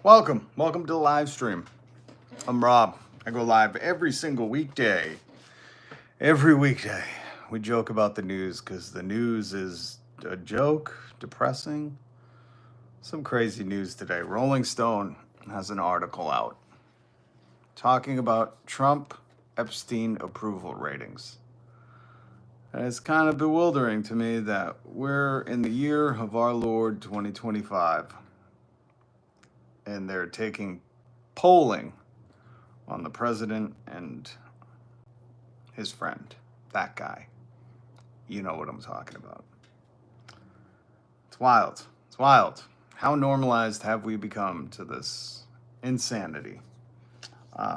Welcome to the live stream. I'm Rob. I go live every single weekday. Every weekday. We joke about the news because the news is a joke, depressing. Some crazy news today. Rolling Stone has an article out talking about Trump Epstein approval ratings. And it's kind of bewildering to me that we're in the year of our Lord 2025 and they're taking polling on the president and his friend, that guy. You know what I'm talking about. It's wild. It's wild. How normalized have we become to this insanity?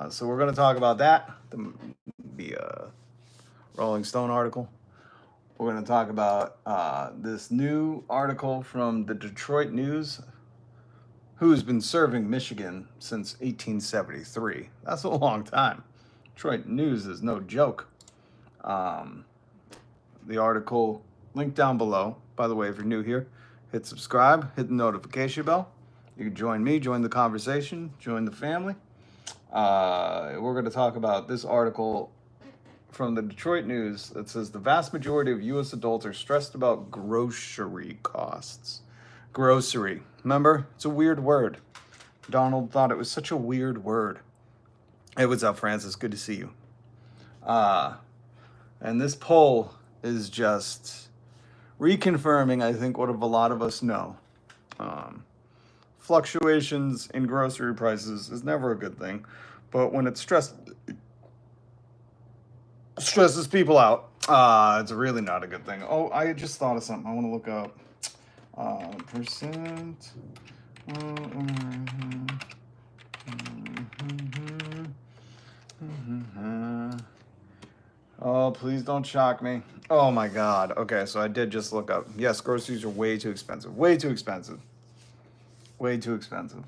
So we're going to talk about that, the Rolling Stone article. We're going to talk about this new article from the Detroit News, who's been serving Michigan since 1873. That's a long time. Detroit News is no joke. The article linked down below. By the way, if you're new here, hit subscribe, hit the notification bell. You can join me, join the conversation, join the family. We're going to talk about this article from the Detroit News that says the vast majority of U.S. adults are stressed about grocery costs. Grocery. Remember? It's a weird word. Donald thought it was such a weird word. Hey, what's up, Francis? Good to see you. And this poll is just reconfirming, I think, what a lot of us know. Fluctuations in grocery prices is never a good thing, but when it stresses people out, it's really not a good thing. Oh, I just thought of something. I want to look up percent. Oh, please don't shock me. Oh my God. Okay, so I did just look up. Yes, groceries are way too expensive. Way too expensive. Way too expensive.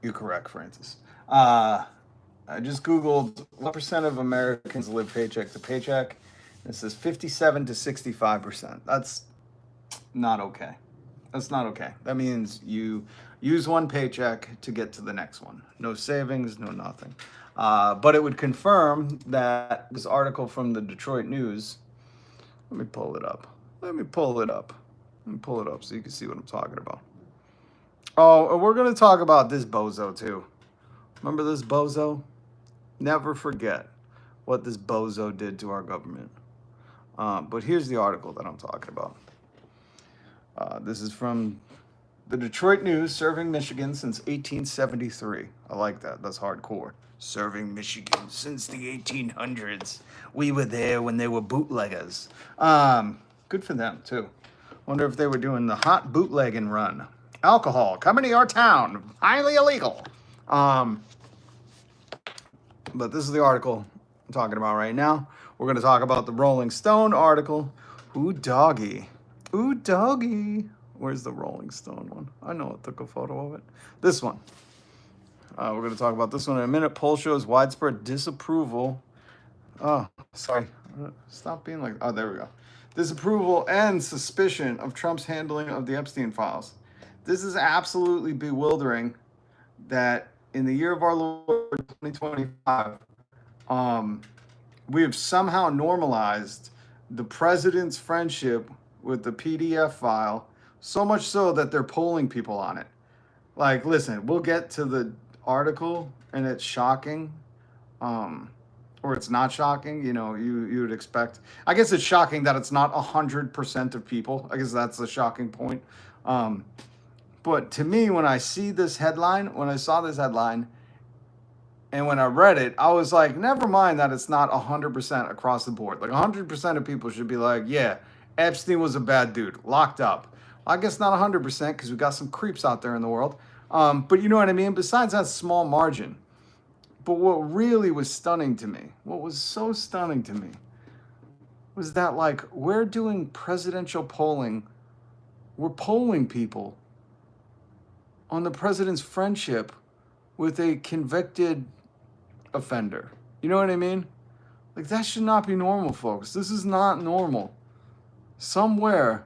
You're correct, Francis. I just Googled what percent of Americans live paycheck to paycheck. It says 57 to 65%. That's not okay. That's not okay. That means you use one paycheck to get to the next one. No savings, no nothing. But it would confirm that this article from the Detroit News, let me pull it up so you can see what I'm talking about. Oh, and we're going to talk about this bozo too. Remember this bozo? Never forget what this bozo did to our government. But here's the article that I'm talking about. This is from the Detroit News, serving Michigan since 1873. I like that. That's hardcore. Serving Michigan since the 1800s. We were there when they were bootleggers. Good for them, too. Wonder if they were doing the hot bootlegging run. Alcohol coming to your town. Highly illegal. But this is the article I'm talking about right now. We're going to talk about the Rolling Stone article. Ooh, doggy. Ooh, doggy. Where's the Rolling Stone one? I know I took a photo of it. This one. We're going to talk about this one in a minute. Poll shows widespread disapproval. Oh, sorry. Stop being like... Oh, there we go. Disapproval and suspicion of Trump's handling of the Epstein files. This is absolutely bewildering that in the year of our Lord 2025, we have somehow normalized the president's friendship with the PDF file, so much so that they're polling people on it. Like, listen, we'll get to the article, and it's shocking, or it's not shocking. You know, you would expect. I guess it's shocking that it's not 100% of people. I guess that's the shocking point. But to me, when I saw this headline, and when I read it, I was like, never mind that it's not 100% across the board. Like 100% of people should be like, yeah, Epstein was a bad dude, locked up. I guess not 100% because we got some creeps out there in the world. But you know what I mean? Besides that small margin. But what really was stunning to me, what was so stunning to me, was that like we're doing presidential polling. We're polling people on the president's friendship with a convicted offender. You know what I mean? Like that should not be normal, folks. This is not normal. Somewhere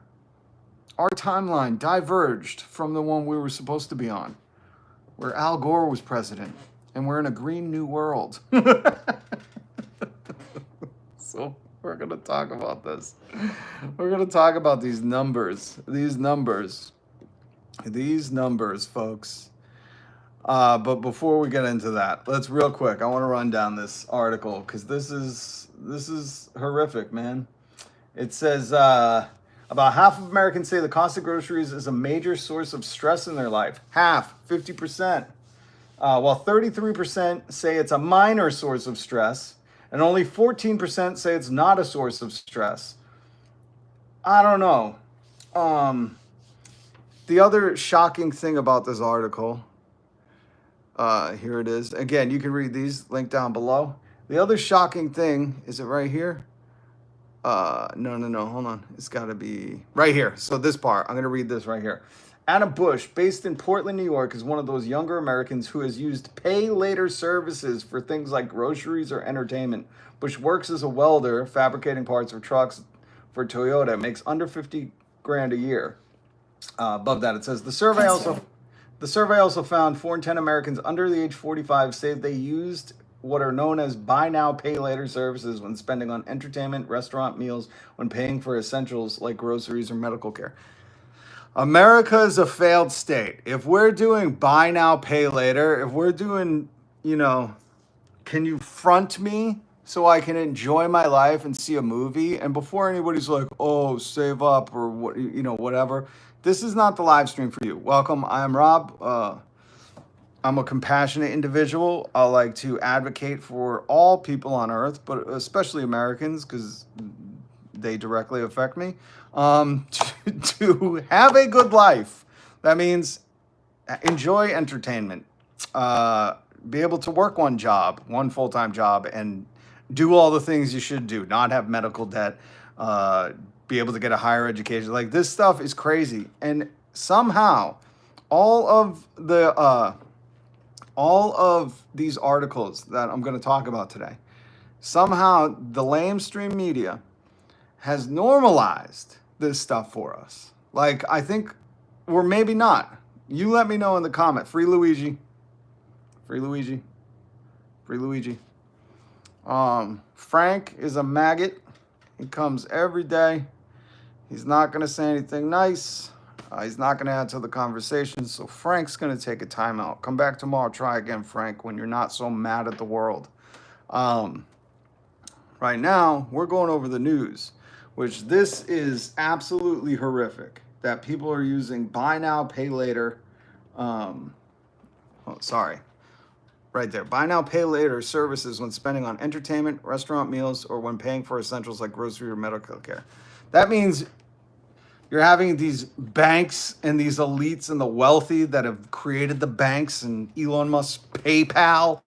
our timeline diverged from the one we were supposed to be on. where Al Gore was president, and we're in a green new world. So we're going to talk about this. We're going to talk about these numbers, folks. But before we get into that, let's real quick. I want to run down this article because this is horrific, man. It says about half of Americans say the cost of groceries is a major source of stress in their life. Half, 50%. While 33% say it's a minor source of stress, and only 14% say it's not a source of stress. I don't know. The other shocking thing about this article, here it is. Again, you can read these, link down below. The other shocking thing, is it right here? No, hold on. It's got to be right here. So this part, I'm going to read this right here. Adam Bush, based in Portland, New York, is one of those younger Americans who has used pay later services for things like groceries or entertainment. Bush works as a welder, fabricating parts for trucks for Toyota, makes under 50 grand a year. Above that, it says the survey also found 4 in 10 Americans under the age 45 say they used what are known as buy now, pay later services when spending on entertainment, restaurant meals, when paying for essentials like groceries or medical care. America is a failed state. If we're doing buy now, pay later, if we're doing, can you front me so I can enjoy my life and see a movie? And before anybody's like, oh, save up or what, whatever. This is not the live stream for you. Welcome. I'm Rob. I'm a compassionate individual. I like to advocate for all people on earth, but especially Americans because they directly affect me, to have a good life. That means enjoy entertainment, be able to work one full-time job, and do all the things you should do, not have medical debt, be able to get a higher education. Like, this stuff is crazy. And somehow all of these articles that I'm going to talk about today, somehow the lamestream media has normalized this stuff for us. Like, I think, or maybe not. You let me know in the comment. Free Luigi. Frank is a maggot. He comes every day. He's not going to say anything nice. He's not going to add to the conversation. So Frank's going to take a timeout. Come back tomorrow. Try again, Frank, when you're not so mad at the world. Right now, we're going over the news, which this is absolutely horrific, that people are using buy now, pay later. Right there. Buy now, pay later services when spending on entertainment, restaurant meals, or when paying for essentials like grocery or medical care. That means you're having these banks and these elites and the wealthy that have created the banks and Elon Musk's PayPal,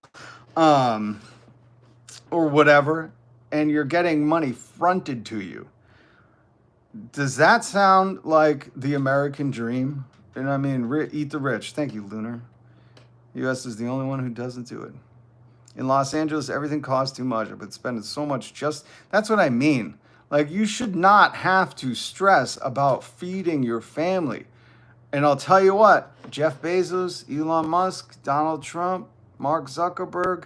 or whatever, and you're getting money fronted to you. Does that sound like the American dream? And I mean, eat the rich. Thank you, Lunar. U.S. is the only one who doesn't do it. In Los Angeles, everything costs too much, but spending so much that's what I mean. Like, you should not have to stress about feeding your family. And I'll tell you what, Jeff Bezos, Elon Musk, Donald Trump, Mark Zuckerberg,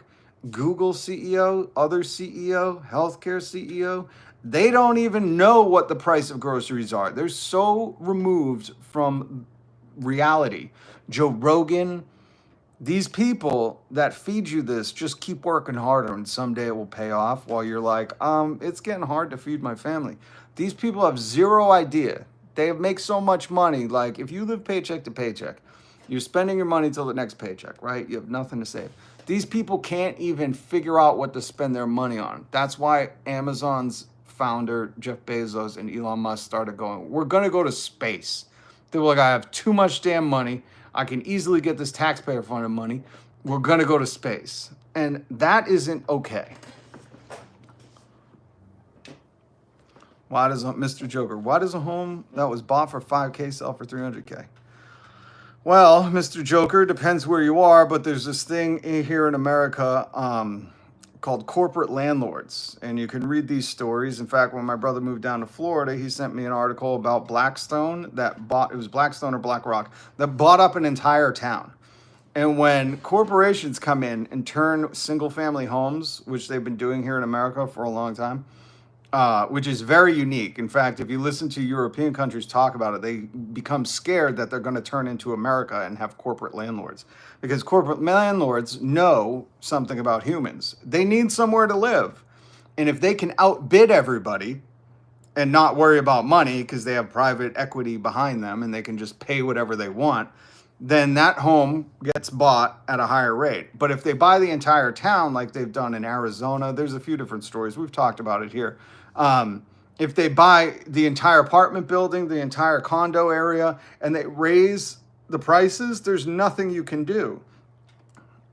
Google CEO, other CEO, healthcare CEO, they don't even know what the price of groceries are. They're so removed from reality. Joe Rogan, these people that feed you this just keep working harder and someday it will pay off, while you're like, it's getting hard to feed my family. These people have zero idea. They make so much money. Like, if you live paycheck to paycheck, you're spending your money till the next paycheck, right? You have nothing to save. These people can't even figure out what to spend their money on. That's why Amazon's founder, Jeff Bezos, and Elon Musk started going, we're going to go to space. They were like, I have too much damn money. I can easily get this taxpayer funded money. We're going to go to space. And that isn't okay. Mr. Joker, why does a home that was bought for $5K sell for $300K? Well, Mr. Joker, depends where you are, but there's this thing here in America called corporate landlords. And you can read these stories. In fact, when my brother moved down to Florida, he sent me an article about Blackstone it was Blackstone or BlackRock, that bought up an entire town. And when corporations come in and turn single family homes, which they've been doing here in America for a long time, which is very unique. In fact, if you listen to European countries talk about it, they become scared that they're going to turn into America and have corporate landlords, because corporate landlords know something about humans. They need somewhere to live. And if they can outbid everybody and not worry about money because they have private equity behind them and they can just pay whatever they want, then that home gets bought at a higher rate. But if they buy the entire town, like they've done in Arizona, there's a few different stories. We've talked about it here. If they buy the entire apartment building, the entire condo area, and they raise the prices, there's nothing you can do.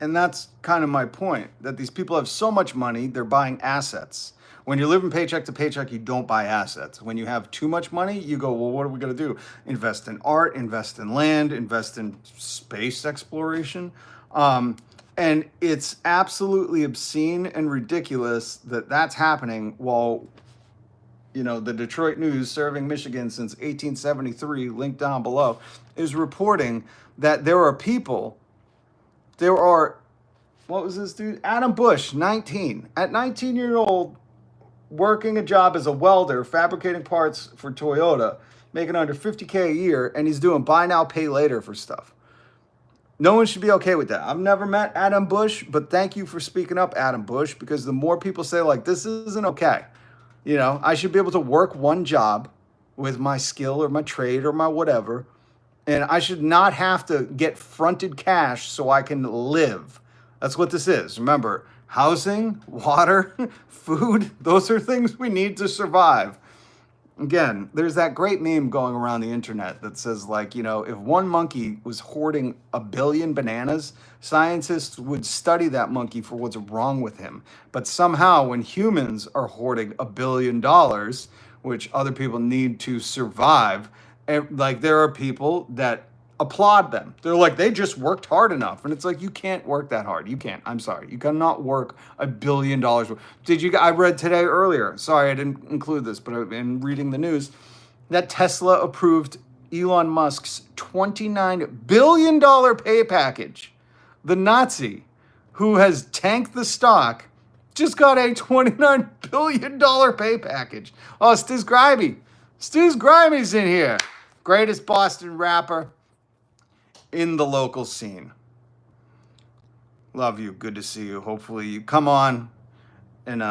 And that's kind of my point, that these people have so much money, they're buying assets. When you're living paycheck to paycheck, you don't buy assets. When you have too much money, you go, well, what are we going to do? Invest in art, invest in land, invest in space exploration. And it's absolutely obscene and ridiculous that that's happening while, the Detroit News, serving Michigan since 1873, linked down below, is reporting that what was this dude? Adam Bush, 19. At 19-year-old, working a job as a welder, fabricating parts for Toyota, making under $50K a year, and he's doing buy now, pay later for stuff. No one should be okay with that. I've never met Adam Bush, but thank you for speaking up, Adam Bush, because the more people say, like, this isn't okay. I should be able to work one job with my skill or my trade or my whatever, and I should not have to get fronted cash so I can live. That's what this is. Remember, housing, water, food, those are things we need to survive. Again, there's that great meme going around the internet that says, like, if one monkey was hoarding 1 billion bananas, scientists would study that monkey for what's wrong with him. But somehow when humans are hoarding $1 billion, which other people need to survive, like, there are people that applaud them. They're like, they just worked hard enough. And it's like, you can't work that hard. You can't. I'm sorry. You cannot work $1 billion. I read today earlier, sorry, I didn't include this, but I've been reading the news, that Tesla approved Elon Musk's $29 billion pay package. The Nazi who has tanked the stock just got a $29 billion pay package. Oh, Stiz Grimy. Stiz Grimy's in here. Greatest Boston rapper in the local scene. Love you. Good to see you. Hopefully you come on and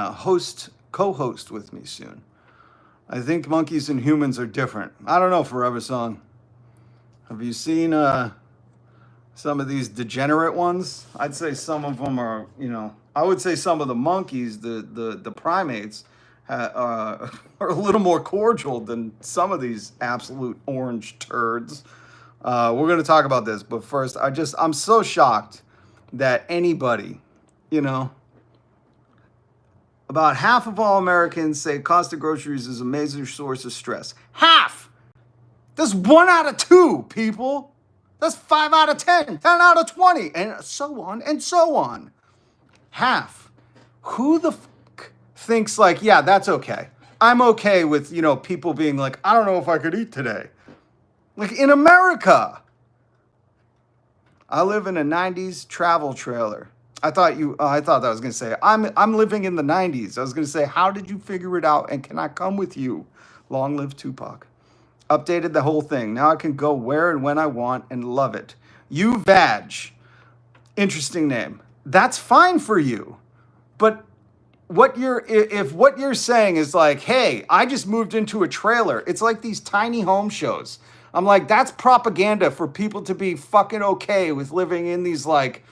co-host with me soon. I think monkeys and humans are different. I don't know, Forever Song. Have you seen some of these degenerate ones? I'd say some of them are, I would say some of the monkeys, the primates, are a little more cordial than some of these absolute orange turds. We're going to talk about this, but first, I'm so shocked that anybody, about half of all Americans say cost of groceries is a major source of stress. Half! That's 1 out of 2, people. That's 5 out of 10, 10 out of 20, and so on and so on. Half. Who the fuck thinks, like, yeah, that's okay. I'm okay with, people being like, I don't know if I could eat today. Like, in America. I live in a 90s travel trailer. I thought that I was going to say, I'm living in the 90s. I was going to say, how did you figure it out? And can I come with you? Long live Tupac. Updated the whole thing. Now I can go where and when I want and love it. You Vag. Interesting name. That's fine for you. But if what you're saying is like, hey, I just moved into a trailer. It's like these tiny home shows. I'm like, that's propaganda for people to be fucking okay with living in these like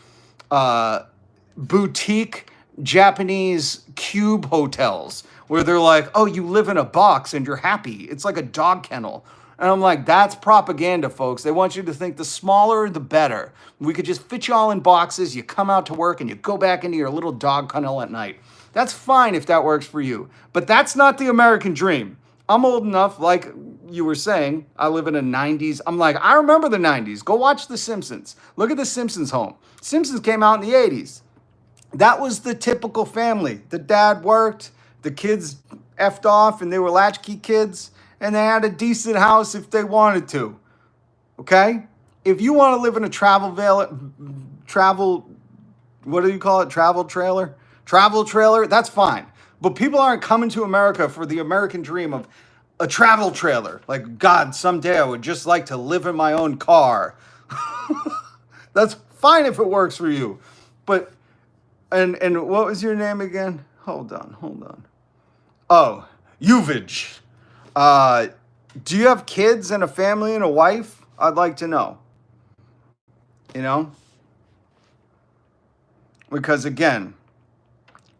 boutique Japanese cube hotels where they're like, oh, you live in a box and you're happy. It's like a dog kennel. And I'm like, that's propaganda, folks. They want you to think the smaller, the better. We could just fit you all in boxes. You come out to work and you go back into your little dog kennel at night. That's fine if that works for you. But that's not the American dream. I'm old enough, like you were saying, I live in a 90s. I'm like, I remember the 90s. Go watch The Simpsons. Look at The Simpsons home. Simpsons came out in the 80s. That was the typical family. The dad worked, the kids effed off, and they were latchkey kids, and they had a decent house if they wanted to. Okay? If you want to live in a travel travel, what do you call it? Travel trailer? Travel trailer? That's fine. But people aren't coming to America for the American dream of a travel trailer. Like, God, someday I would just like to live in my own car. That's fine if it works for you. But, and what was your name again? Hold on. Oh, Uvage. Do you have kids and a family and a wife? I'd like to know. You know? Because again,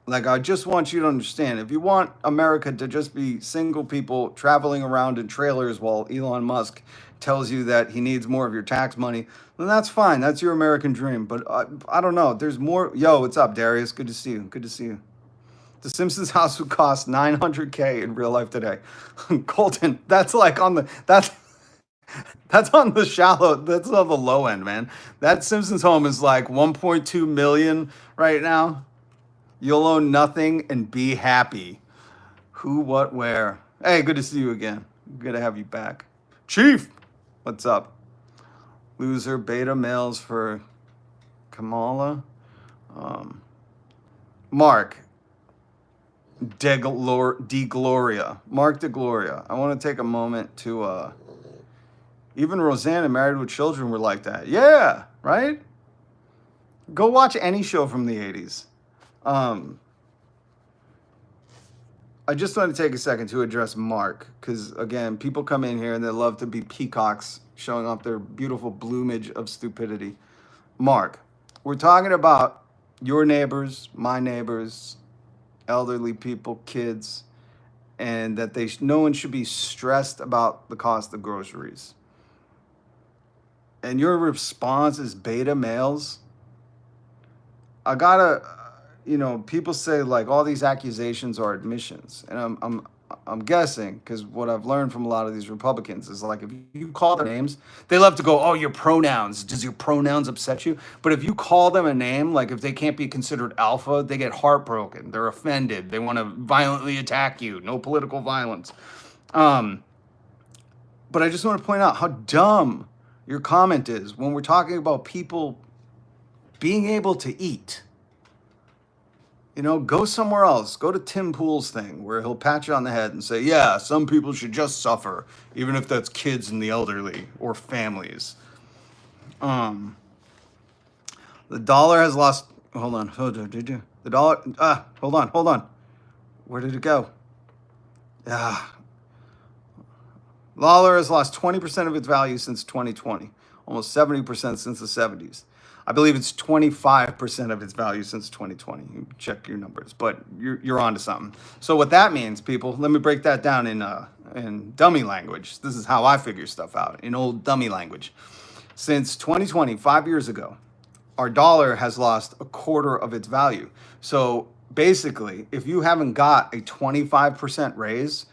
like, I just want you to understand, if you want America to just be single people traveling around in trailers while Elon Musk tells you that he needs more of your tax money, then that's fine. That's your American dream. But I don't know. There's more. Yo, what's up, Darius? Good to see you. Good to see you. The Simpsons house would cost $900K in real life today. Colton, that's like on the that's on the shallow. That's on the low end, man. That Simpsons home is like 1.2 million right now. You'll own nothing and be happy. Who, what, where? Hey, good to see you again. Good to have you back. Chief, what's up? Loser beta males for Kamala. Mark DeGloria. Mark DeGloria. I want to take a moment to, even Roseanne and Married with Children were like that. Yeah, right? Go watch any show from the 80s. I just want to take a second to address Mark, because again, people come in here and they love to be peacocks showing off their beautiful plumage of stupidity. Mark, we're talking about your neighbors, my neighbors, elderly people, kids, and that no one should be stressed about the cost of groceries. And your response is beta males. I gotta, people say like all these accusations are admissions, and I'm guessing, because what I've learned from a lot of these Republicans is like, if you call their names, they love to go, oh, your pronouns. Does your pronouns upset you? But if you call them a name, like if they can't be considered alpha, they get heartbroken. They're offended. They want to violently attack you. No political violence. But I just want to point out how dumb your comment is when we're talking about people being able to eat. Go somewhere else. Go to Tim Pool's thing where he'll pat you on the head and say, yeah, some people should just suffer, even if that's kids and the elderly or families. The dollar has lost... Hold on. Did you? The dollar... hold on. Where did it go? Dollar has lost 20% of its value since 2020. Almost 70% since the 70s. I believe it's 25% of its value since 2020. You check your numbers, but you're onto something. So what that means, people, let me break that down in dummy language. This is how I figure stuff out, in old dummy language. Since 2020, 5 years ago, our dollar has lost a quarter of its value. So basically, if you haven't got a 25% raise,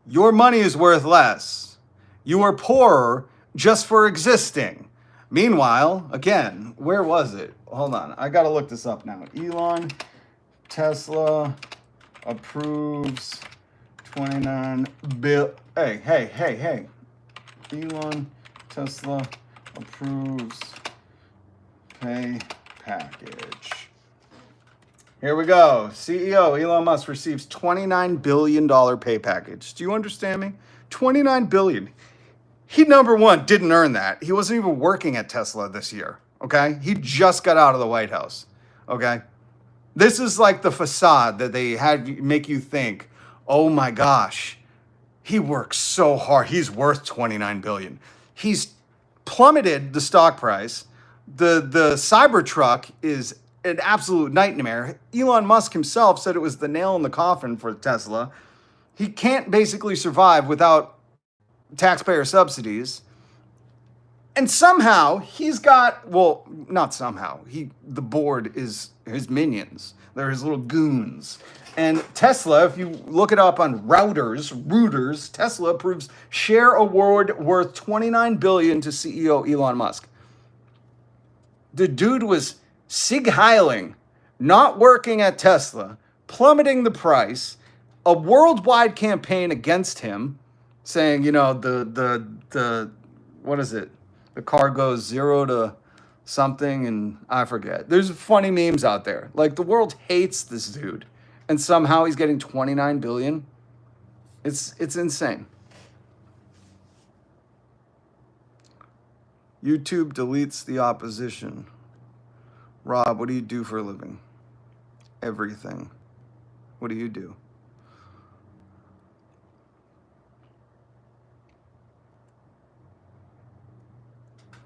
your money is worth less. You are poorer just for existing. Meanwhile, again, where was it? Hold on. I got to look this up now. Elon, Tesla approves 29 bill. Hey. Elon, Tesla approves pay package. Here we go. CEO Elon Musk receives $29 billion pay package. Do you understand me? $29 billion. He, number one, didn't earn that. He wasn't even working at Tesla this year, okay? He just got out of the White House, okay? This is like the facade that they had make you think, oh my gosh, he works so hard. He's worth $29 billion. He's plummeted the stock price. The Cybertruck is an absolute nightmare. Elon Musk himself said it was the nail in the coffin for Tesla. He can't basically survive without taxpayer subsidies. And somehow he's got, well, not somehow, the board is his minions. They're his little goons. And Tesla, if you look it up on Reuters, Tesla approves share award worth $29 billion to CEO Elon Musk. The dude was Sig Heiling, not working at Tesla, plummeting the price, a worldwide campaign against him, saying, the what is it? The car goes 0 to something, and I forget. There's funny memes out there. Like, the world hates this dude, and somehow he's getting 29 billion. It's insane. YouTube deletes the opposition. Rob, what do you do for a living? Everything. What do you do?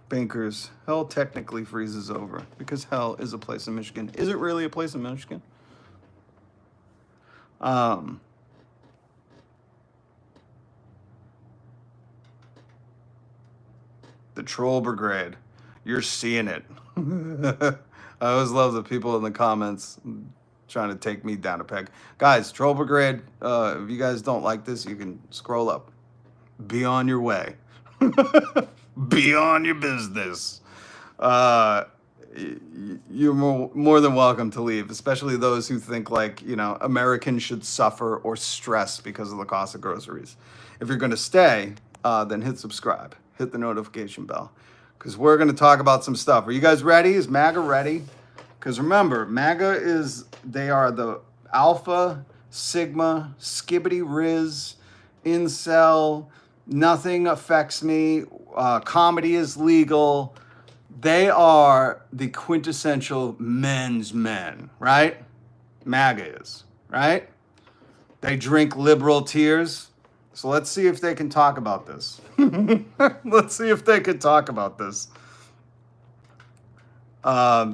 Bankers, hell technically freezes over because hell is a place in Michigan. Is it really a place in Michigan? The troll brigade, you're seeing it. I always love the people in the comments trying to take me down a peg. Guys, troll brigade, if you guys don't like this, you can scroll up. Be on your way. Be on your business. You're more than welcome to leave, especially those who think like, Americans should suffer or stress because of the cost of groceries. If you're going to stay, then hit subscribe, hit the notification bell, because we're going to talk about some stuff. Are you guys ready? Is MAGA ready? Because remember, MAGA they are the alpha, sigma, skibbity riz, incel, nothing affects me, comedy is legal. They are the quintessential men's men, right? MAGA is, right? They drink liberal tears. So let's see if they can talk about this. Let's see if they can talk about this.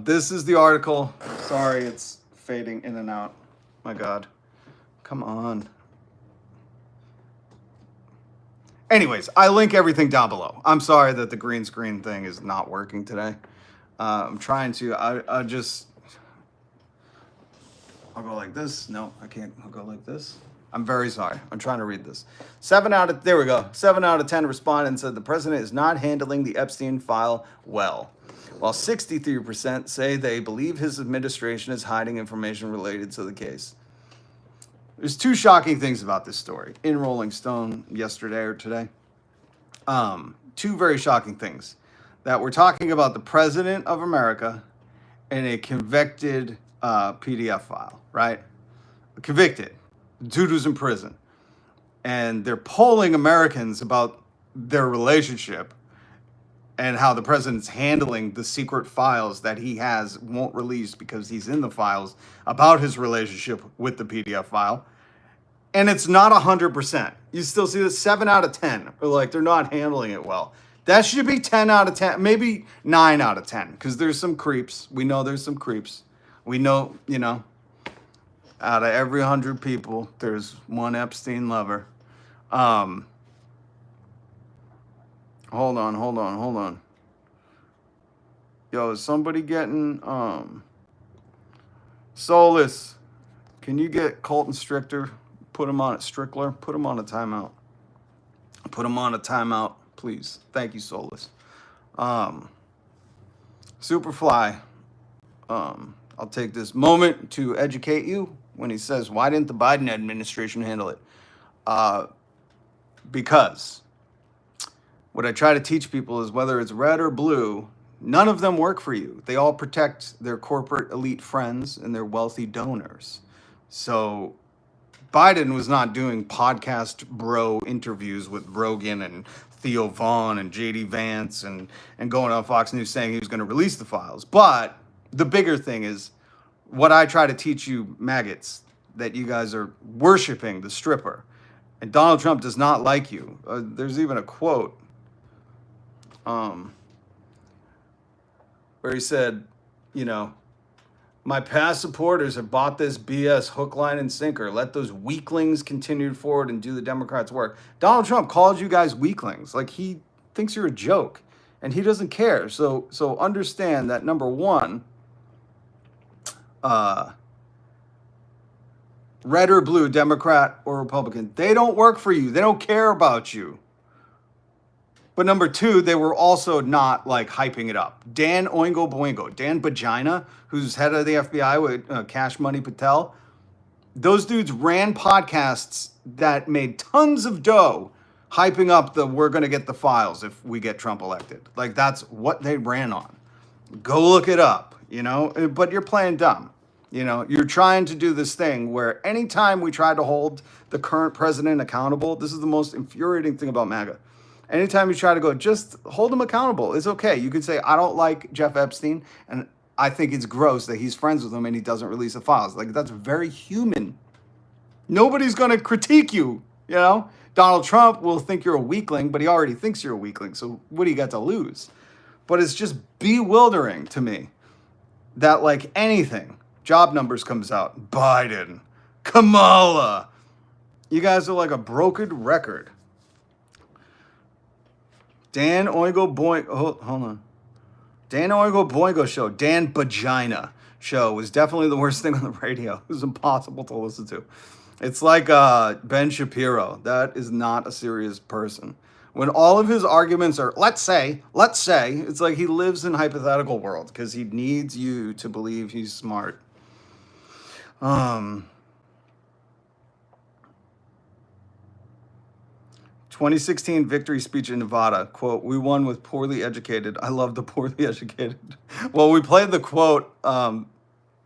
This is the article. Sorry, it's fading in and out. My God. Come on. Anyways, I link everything down below. I'm sorry that the green screen thing is not working today. I'm trying to, I'll go like this. No, I can't. I'll go like this. I'm very sorry. I'm trying to read this. 7 out of 10 respondents said the president is not handling the Epstein file well, while 63% say they believe his administration is hiding information related to the case. There's 2 shocking things about this story in Rolling Stone yesterday or today. 2 very shocking things. That we're talking about the president of America and a convicted PDF file, right? Convicted. The dude was in prison. And they're polling Americans about their relationship and how the president's handling the secret files that he won't release because he's in the files about his relationship with the PDF file. And it's not 100%. You still see this 7 out of 10 are like, they're not handling it well. That should be 10 out of 10, maybe 9 out of 10, because there's some creeps. We know there's some creeps. We know, out of every 100 people, there's one Epstein lover. Hold on. Yo, is somebody getting, Solus, can you get Colton Strickler? Put him on Strickler. Put him on a timeout. Put him on a timeout, please. Thank you, Solus. Superfly. I'll take this moment to educate you when he says, why didn't the Biden administration handle it? Because what I try to teach people is whether it's red or blue, none of them work for you. They all protect their corporate elite friends and their wealthy donors. So Biden was not doing podcast bro interviews with Rogan and Theo Vaughn and JD Vance and going on Fox News saying he was going to release the files. But the bigger thing is what I try to teach you maggots, that you guys are worshiping the stripper. And Donald Trump does not like you. There's even a quote where he said, my past supporters have bought this BS hook, line, and sinker. Let those weaklings continue forward and do the Democrats' work. Donald Trump called you guys weaklings. Like, he thinks you're a joke, and he doesn't care. So understand that, number one, red or blue, Democrat or Republican, they don't work for you. They don't care about you. But number two, they were also not like hyping it up. Dan Oingo Boingo, Dan Vagina, who's head of the FBI with Cash Money Patel, those dudes ran podcasts that made tons of dough hyping up we're going to get the files if we get Trump elected. Like, that's what they ran on. Go look it up, but you're playing dumb. You're trying to do this thing where anytime we try to hold the current president accountable, this is the most infuriating thing about MAGA. Anytime you try to go, just hold him accountable. It's okay. You could say, I don't like Jeff Epstein, and I think it's gross that he's friends with him and he doesn't release the files. Like, that's very human. Nobody's going to critique you. Donald Trump will think you're a weakling, but he already thinks you're a weakling. So what do you got to lose? But it's just bewildering to me that, like, anything, job numbers comes out, Biden, Kamala, you guys are like a broken record. Dan Oingo Boingo, hold on. Dan Oingo Boingo show, Dan Vagina show was definitely the worst thing on the radio. It was impossible to listen to. It's like Ben Shapiro. That is not a serious person. When all of his arguments are, let's say, it's like he lives in hypothetical world because he needs you to believe he's smart. 2016 victory speech in Nevada, quote, we won with poorly educated. I love the poorly educated. Well, we played the quote on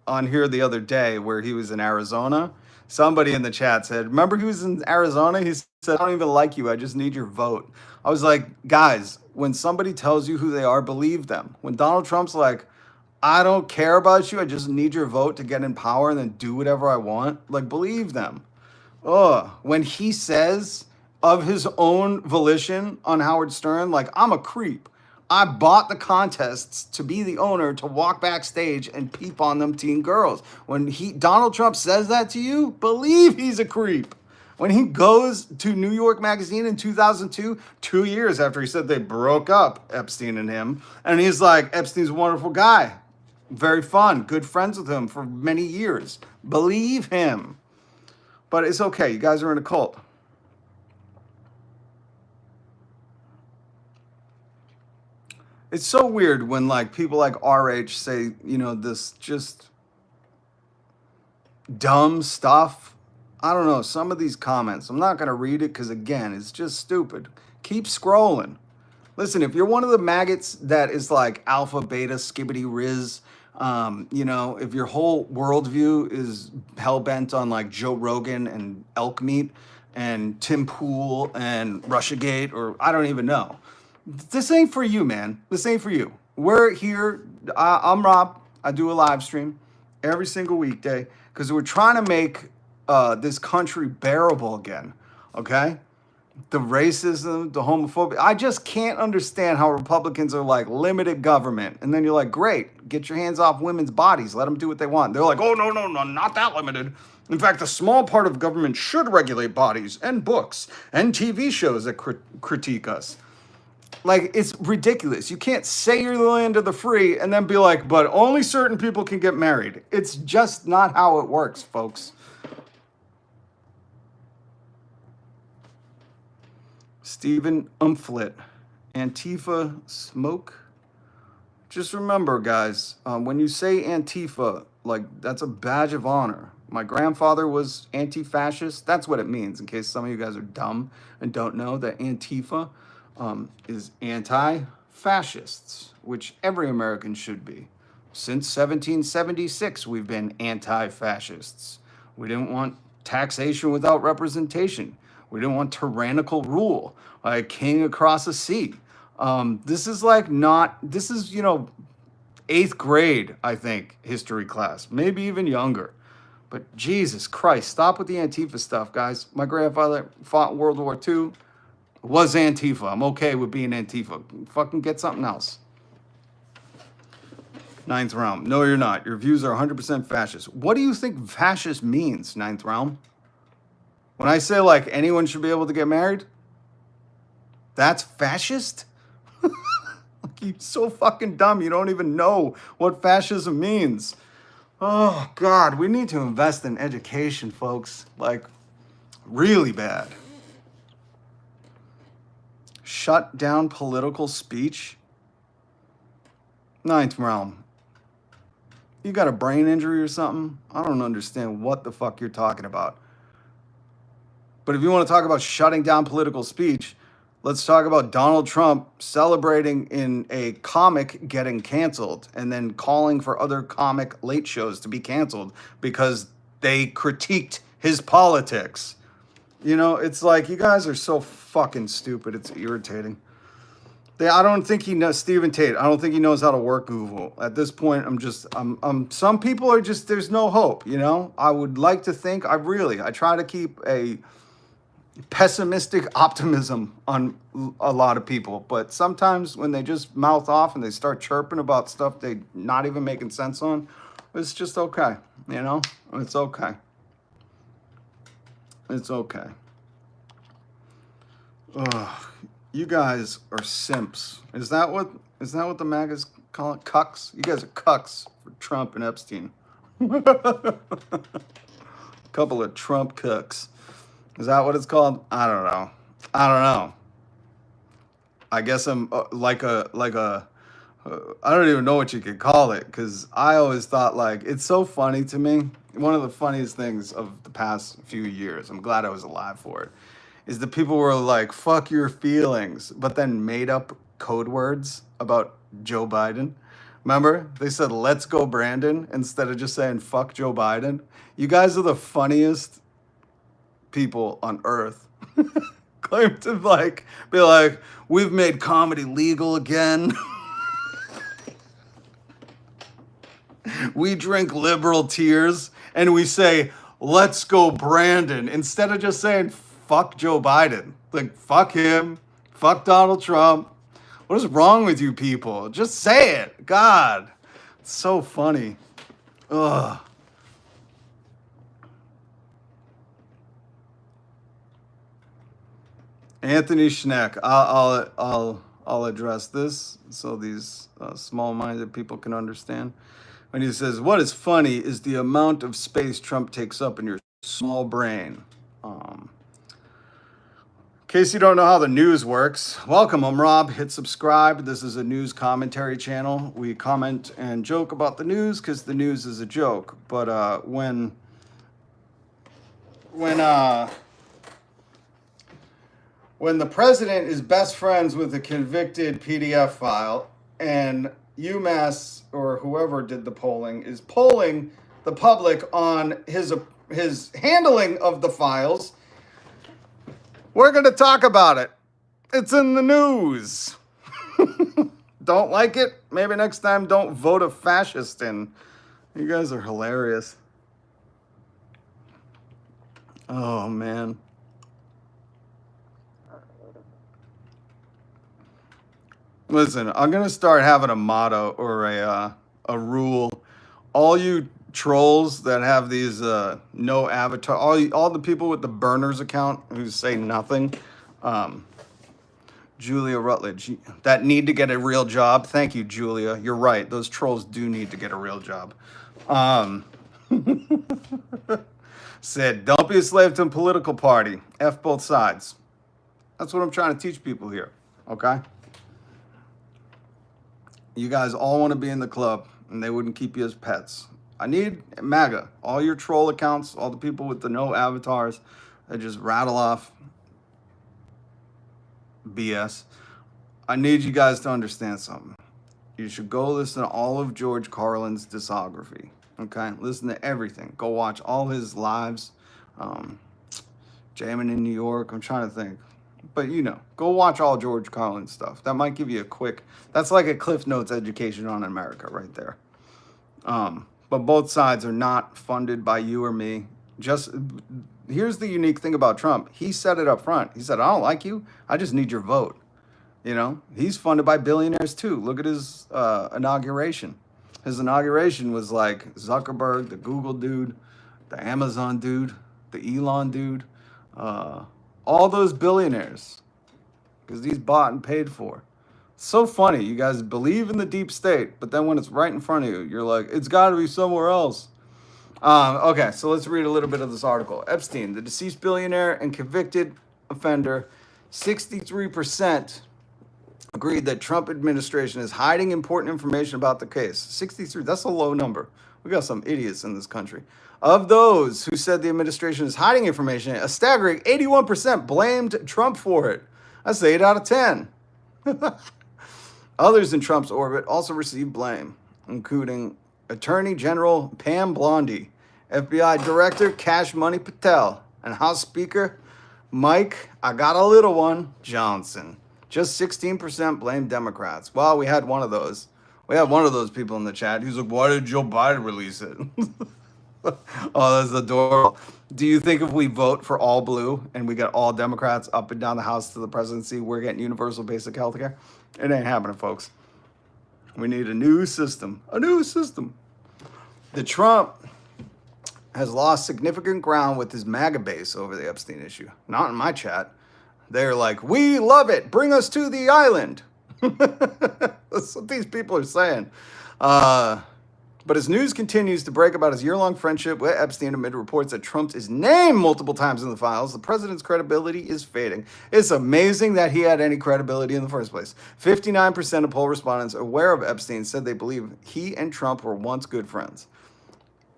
here the other day where he was in Arizona. Somebody in the chat said, remember he was in Arizona? He said, I don't even like you. I just need your vote. I was like, guys, when somebody tells you who they are, believe them. When Donald Trump's like, I don't care about you. I just need your vote to get in power and then do whatever I want. Like, believe them. When he says of his own volition on Howard Stern, like, I'm a creep. I bought the contests to be the owner, to walk backstage and peep on them teen girls. When Donald Trump says that to you, believe he's a creep. When he goes to New York Magazine in 2002, 2 years after he said they broke up, Epstein and him, and he's like, Epstein's a wonderful guy, very fun, good friends with him for many years. Believe him. But it's okay. You guys are in a cult. It's so weird when, like, people like RH say, this just dumb stuff. I don't know, some of these comments, I'm not going to read it because, again, it's just stupid. Keep scrolling. Listen, if you're one of the maggots that is like alpha, beta, skibbity, riz, if your whole worldview is hell-bent on, like, Joe Rogan and elk meat and Tim Pool and Russiagate, or I don't even know. This ain't for you, man. This ain't for you. We're here. I'm Rob. I do a live stream every single weekday because we're trying to make this country bearable again, okay? The racism, the homophobia. I just can't understand how Republicans are like, limited government. And then you're like, great, get your hands off women's bodies. Let them do what they want. They're like, oh, no, not that limited. In fact, a small part of government should regulate bodies and books and TV shows that critique us. Like, it's ridiculous. You can't say you're the land of the free and then be like, but only certain people can get married. It's just not how it works, folks. Stephen Umflit, Antifa smoke. Just remember, guys, when you say Antifa, like, that's a badge of honor. My grandfather was anti-fascist. That's what it means, in case some of you guys are dumb and don't know that Antifa is anti-fascists, which every American should be. Since 1776, we've been anti-fascists. We didn't want taxation without representation. We didn't want tyrannical rule, like a king across the sea. This is 8th grade, I think, history class, maybe even younger. But Jesus Christ, stop with the Antifa stuff, guys. My grandfather fought in World War II. Was Antifa. I'm okay with being Antifa. Fucking get something else. 9th Realm. No, you're not. Your views are 100% fascist. What do you think fascist means, 9th Realm? When I say, like, anyone should be able to get married, that's fascist? You're so fucking dumb. You don't even know what fascism means. Oh, God. We need to invest in education, folks. Like, really bad. Shut down political speech? 9th Realm. You got a brain injury or something? I don't understand what the fuck you're talking about. But if you want to talk about shutting down political speech, Let's talk about Donald Trump celebrating in a comic getting canceled and then calling for other comic late shows to be canceled because they critiqued his politics. You know, it's like you guys are so fucking stupid. It's irritating. I don't think he knows Stephen Tate. I don't think he knows how to work Google. At this point, some people are just, there's no hope, you know? I would like to think, I try to keep a pessimistic optimism on a lot of people, but sometimes when they just mouth off and they start chirping about stuff they not even making sense on, it's just okay, you know? It's okay. It's okay. Ugh. You guys are simps. Is that what the MAGAs call it? Cucks? You guys are cucks for Trump and Epstein. Couple of Trump cucks. Is that what it's called? I don't know. I guess I'm I don't even know what you could call it, because I always thought, like, it's so funny to me. One of the funniest things of the past few years, I'm glad I was alive for it, is the people were like, fuck your feelings, but then made up code words about Joe Biden. Remember? They said, let's go Brandon, instead of just saying, fuck Joe Biden. You guys are the funniest people on earth. Claim to be like, we've made comedy legal again. We drink liberal tears and we say, let's go Brandon, instead of just saying, fuck Joe Biden. Like, fuck him. Fuck Donald Trump. What is wrong with you people? Just say it. God. It's so funny. Ugh. Anthony Schneck. I'll address this so these small-minded people can understand. When he says, what is funny is the amount of space Trump takes up in your small brain. In case you don't know how the news works, welcome, I'm Rob. Hit subscribe. This is a news commentary channel. We comment and joke about the news because the news is a joke. But when the president is best friends with a convicted PDF file, and UMass or whoever did the polling is polling the public on his handling of the files, we're going to talk about it. It's in the news. Don't like it? Maybe next time don't vote a fascist in. You guys are hilarious. Oh, man. Listen, I'm going to start having a motto or a rule. All you trolls that have these no avatar, all the people with the burners account who say nothing, Julia Rutledge, that need to get a real job. Thank you, Julia. You're right. Those trolls do need to get a real job. Said, don't be a slave to a political party. F both sides. That's what I'm trying to teach people here. Okay? You guys all want to be in the club, and they wouldn't keep you as pets. I need MAGA, all your troll accounts, all the people with the no avatars that just rattle off BS. I need you guys to understand something. You should go listen to all of George Carlin's discography. Okay? Listen to everything. Go watch all his lives. Jamming in New York. I'm trying to think. But, you know, go watch all George Carlin stuff. That might give you that's like a Cliff Notes education on America right there. But both sides are not funded by you or me. Just, here's the unique thing about Trump. He said it up front. He said, I don't like you. I just need your vote. You know, he's funded by billionaires too. Look at his inauguration. His inauguration was like Zuckerberg, the Google dude, the Amazon dude, the Elon dude, all those billionaires, because he's bought and paid for. It's so funny. You guys believe in the deep state, but then when it's right in front of you, you're like, it's got to be somewhere else. Okay, so let's read a little bit of this article. Epstein, the deceased billionaire and convicted offender, 63% agreed that Trump administration is hiding important information about the case. 63, that's a low number. We got some idiots in this country. Of those who said the administration is hiding information, a staggering 81% blamed Trump for it. That's 8 out of 10. Others in Trump's orbit also received blame, including Attorney General Pam Bondi, FBI Director Cash Money Patel, and House Speaker Mike, I got a little one, Johnson. Just 16% blamed Democrats. Well, we had one of those. We had one of those people in the chat who's like, why did Joe Biden release it? Oh, that's adorable. Do you think if we vote for all blue and we get all Democrats up and down the House to the presidency, we're getting universal basic health care? It ain't happening, folks. We need a new system. A new system. The Trump has lost significant ground with his MAGA base over the Epstein issue. Not in my chat. They're like, we love it. Bring us to the island. That's what these people are saying. But as news continues to break about his year-long friendship with Epstein amid reports that Trump is named multiple times in the files, the president's credibility is fading. It's amazing that he had any credibility in the first place. 59% of poll respondents aware of Epstein said they believe he and Trump were once good friends.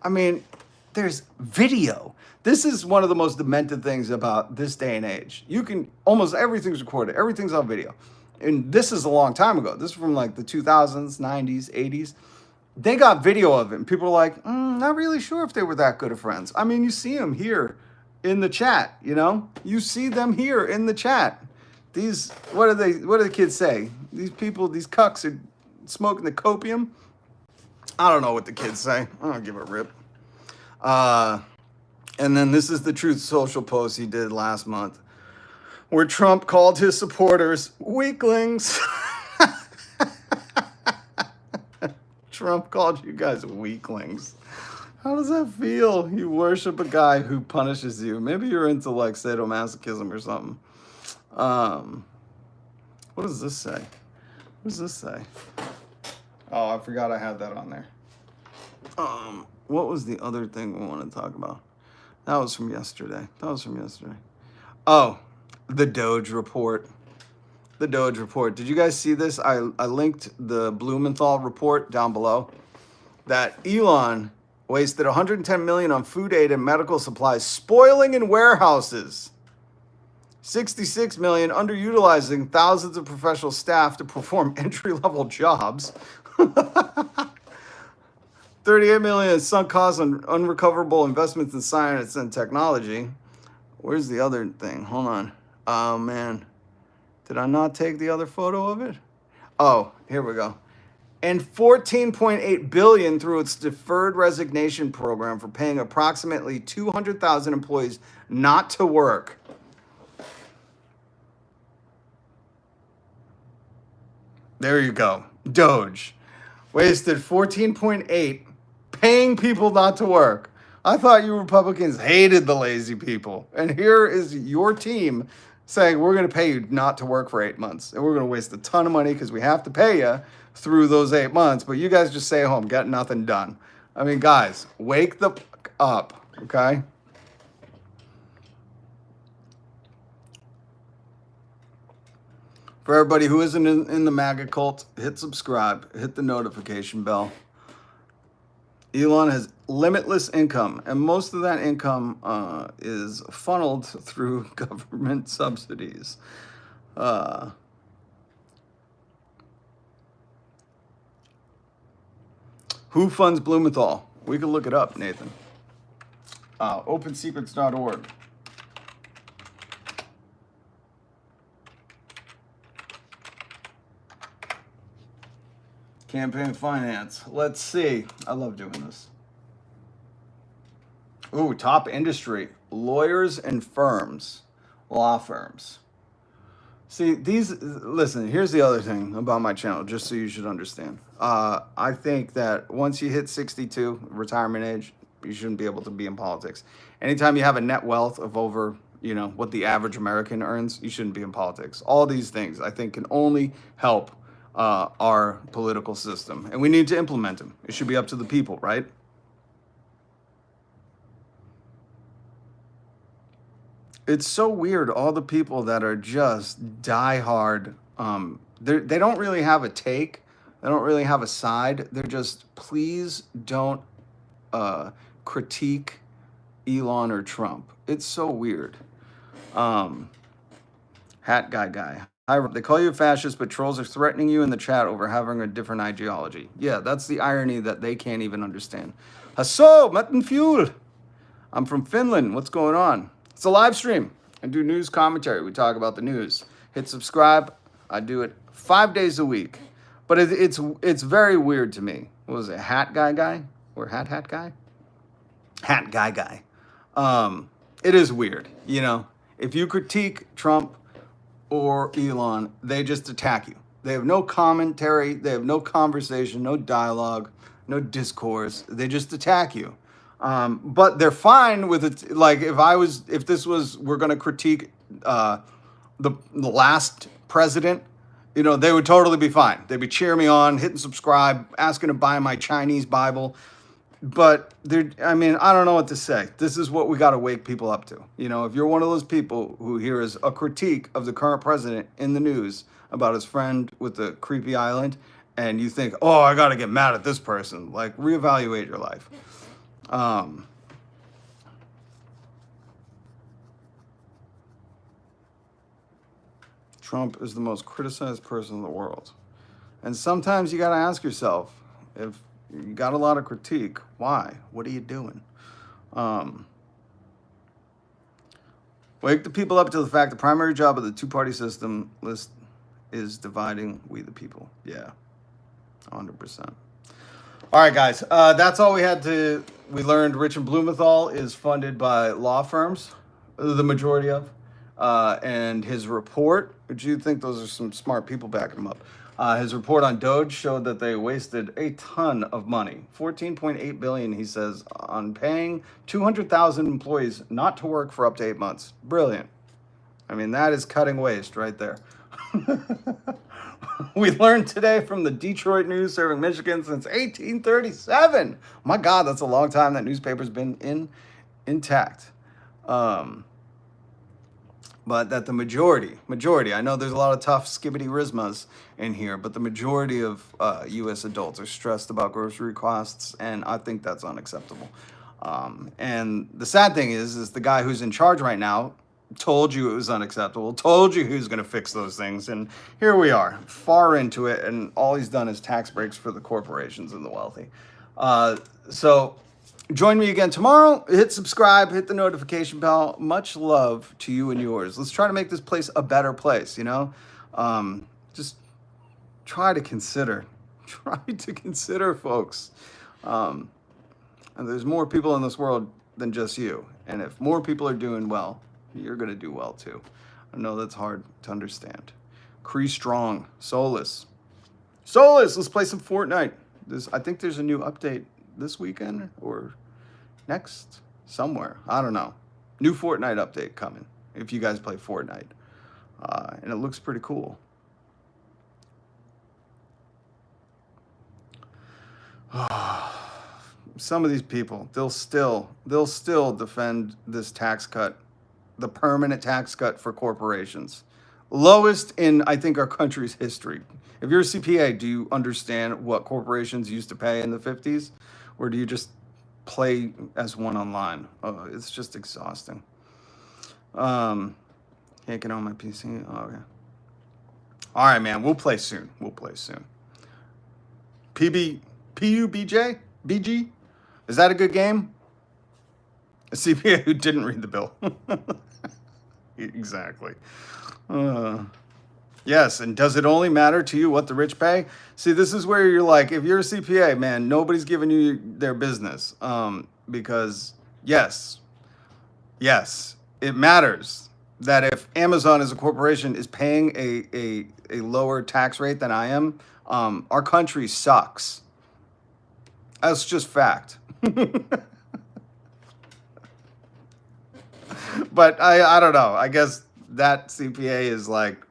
I mean, there's video. This is one of the most demented things about this day and age. You can, almost everything's recorded. Everything's on video. And this is a long time ago. This is from like the 2000s, 90s, 80s. They got video of it, and people are like, not really sure if they were that good of friends. I mean, you see them here in the chat, you know? You see them here in the chat. These, what do the kids say? These people, these cucks are smoking the copium. I don't know what the kids say. I don't give a rip. And then this is the Truth Social post he did last month, where Trump called his supporters weaklings. Trump called you guys weaklings. How does that feel? You worship a guy who punishes you. Maybe you're into like sadomasochism or something. What does this say? What does this say? Oh, I forgot I had that on there. What was the other thing we want to talk about? That was from yesterday. Oh, the DOGE report. The DOGE report. Did you guys see this? I linked the Blumenthal report down below. That Elon wasted $110 million on food aid and medical supplies, spoiling in warehouses. $66 million underutilizing thousands of professional staff to perform entry-level jobs. $38 million in sunk costs on unrecoverable investments in science and technology. Where's the other thing? Hold on. Oh, man. Did I not take the other photo of it? Oh, here we go. And $14.8 billion through its deferred resignation program for paying approximately 200,000 employees not to work. There you go. DOGE wasted 14.8 paying people not to work. I thought you Republicans hated the lazy people. And here is your team saying we're going to pay you not to work for 8 months. And we're going to waste a ton of money because we have to pay you through those 8 months. But you guys just stay home, get nothing done. I mean, guys, wake the fuck up, okay? For everybody who isn't in the MAGA cult, hit subscribe, hit the notification bell. Elon has limitless income, and most of that income is funneled through government subsidies. Who funds Blumenthal? We can look it up, Nathan. OpenSecrets.org. Campaign finance. Let's see. I love doing this. Ooh, top industry. Lawyers and firms. Law firms. See, listen, here's the other thing about my channel, just so you should understand. I think that once you hit 62, retirement age, you shouldn't be able to be in politics. Anytime you have a net wealth of over, what the average American earns, you shouldn't be in politics. All these things, I think, can only help our political system, and we need to implement them. It should be up to the people, right? It's so weird, all the people that are just diehard, they don't really have a take, they don't really have a side, they're just, please don't critique Elon or Trump. It's so weird. Hat guy. Hi, they call you a fascist, but trolls are threatening you in the chat over having a different ideology. Yeah, that's the irony that they can't even understand. Hasso, Mutton Fuel. I'm from Finland. What's going on? It's a live stream. I do news commentary. We talk about the news. Hit subscribe. I do it 5 days a week. But it's very weird to me. What was it? Hat guy? Or hat guy? Hat guy. It is weird, you know. If you critique Trump or Elon, they just attack you. They have no commentary, they have no conversation, no dialogue, no discourse. They just attack you. But they're fine with it. Like if this was, we're going to critique the last president, you know, they would totally be fine. They'd be cheering me on, hitting subscribe, asking to buy my Chinese Bible. But I mean, I don't know what to say. This is what we got to wake people up to. You know, if you're one of those people who hears a critique of the current president in the news about his friend with the creepy island, and you think, oh, I got to get mad at this person, like reevaluate your life. Trump is the most criticized person in the world. And sometimes you got to ask yourself, if you got a lot of critique, why? What are you doing? Wake the people up to the fact the primary job of the two-party system list is dividing we the people. Yeah, 100%. All right, guys, that's all we had to. We learned Richard Blumenthal is funded by law firms, the majority of, and his report, which you think those are some smart people backing him up. His report on DOGE showed that they wasted a ton of money, $14.8 billion, he says, on paying 200,000 employees not to work for up to 8 months. Brilliant. I mean, that is cutting waste right there. We learned today from the Detroit News, serving Michigan since 1837. My God, that's a long time that newspaper's been intact. But that the majority, I know there's a lot of tough skibbity rismas in here, but the majority of U.S. adults are stressed about grocery costs, and I think that's unacceptable. And the sad thing is the guy who's in charge right now told you it was unacceptable, told you who's going to fix those things, and here we are, far into it, and all he's done is tax breaks for the corporations and the wealthy. So join me again tomorrow. Hit subscribe, hit the notification bell. Much love to you and yours. Let's try to make this place a better place, you know? Just try to consider, folks. And there's more people in this world than just you. And if more people are doing well, you're going to do well too. I know that's hard to understand. Cree Strong, Solus, let's play some Fortnite. I think there's a new update this weekend or next somewhere. I don't know. New Fortnite update coming if you guys play Fortnite. And it looks pretty cool. Some of these people, they'll still defend this tax cut, the permanent tax cut for corporations. Lowest in, I think, our country's history. If you're a CPA, do you understand what corporations used to pay in the 50s? Or do you just play as one online? Oh, it's just exhausting. Can't get on my PC. Oh, okay. All right, man. We'll play soon. PUBJ? BG? Is that a good game? A CPA who didn't read the bill. Exactly. Yes, and does it only matter to you what the rich pay? See, this is where you're like, if you're a CPA, man, nobody's giving you their business. Because yes, it matters that if Amazon as a corporation is paying a lower tax rate than I am, our country sucks. That's just fact. But I don't know. I guess that CPA is like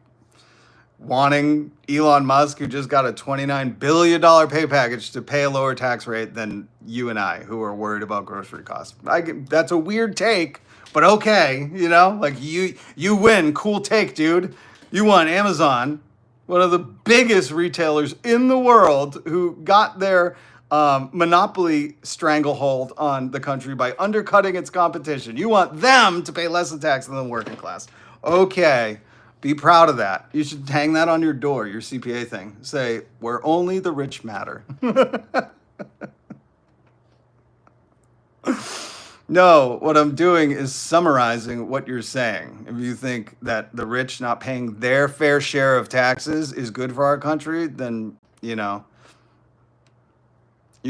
wanting Elon Musk, who just got a $29 billion pay package, to pay a lower tax rate than you and I, who are worried about grocery costs. That's a weird take, but okay, you know, like you win. Cool take, dude. You won. Amazon, one of the biggest retailers in the world, who got their monopoly stranglehold on the country by undercutting its competition. You want them to pay less in tax than the working class. Okay. Be proud of that. You should hang that on your door, your CPA thing. Say, where only the rich matter. No, what I'm doing is summarizing what you're saying. If you think that the rich not paying their fair share of taxes is good for our country, then, you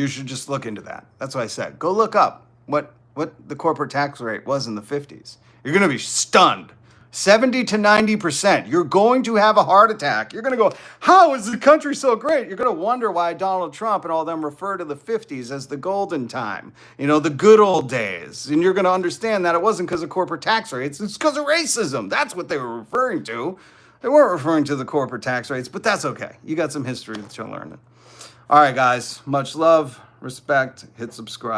should just look into that. That's what I said. Go look up what the corporate tax rate was in the 50s. You're going to be stunned. 70 to 90%. You're going to have a heart attack. You're going to go, how is the country so great? You're going to wonder why Donald Trump and all them refer to the 50s as the golden time, the good old days. And you're going to understand that it wasn't because of corporate tax rates. It's because of racism. That's what they were referring to. They weren't referring to the corporate tax rates, but that's okay. You got some history to learn. All right, guys. Much love, respect, hit subscribe.